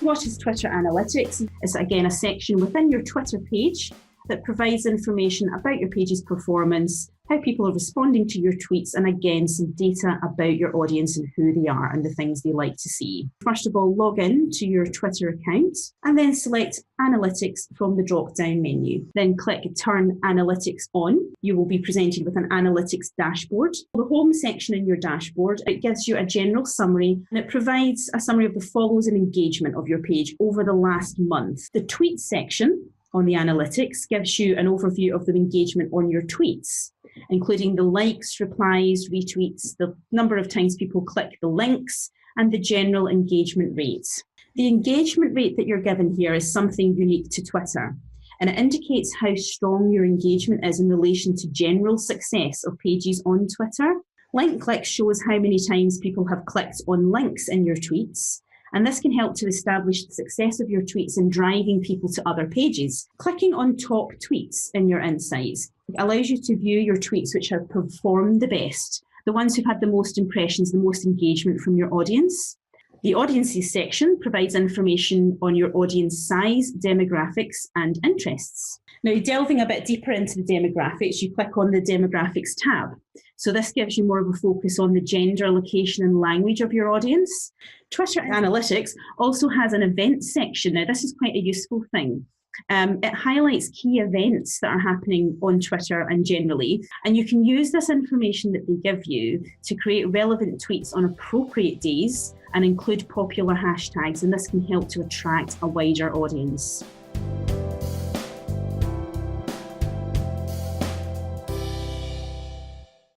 What is Twitter Analytics? It's again a section within your Twitter page that provides information about your page's performance, how people are responding to your tweets, and again, some data about your audience and who they are and the things they like to see. First of all, log in to your Twitter account and then select Analytics from the drop-down menu. Then click Turn Analytics On. You will be presented with an analytics dashboard. The home section in your dashboard, it gives you a general summary and it provides a summary of the follows and engagement of your page over the last month. The tweet section on the analytics gives you an overview of the engagement on your tweets, including the likes, replies, retweets, the number of times people click the links, and the general engagement rates. The engagement rate that you're given here is something unique to Twitter, and it indicates how strong your engagement is in relation to general success of pages on Twitter. Link clicks shows how many times people have clicked on links in your tweets, and this can help to establish the success of your tweets in driving people to other pages. Clicking on top tweets in your insights allows you to view your tweets which have performed the best, the ones who've had the most impressions, the most engagement from your audience. The audiences section provides information on your audience size, demographics, and interests. Now, delving a bit deeper into the demographics, you click on the demographics tab. So this gives you more of a focus on the gender, location, and language of your audience. Twitter Analytics also has an events section. Now, this is quite a useful thing. It highlights key events that are happening on Twitter and generally, and you can use this information that they give you to create relevant tweets on appropriate days and include popular hashtags, and this can help to attract a wider audience.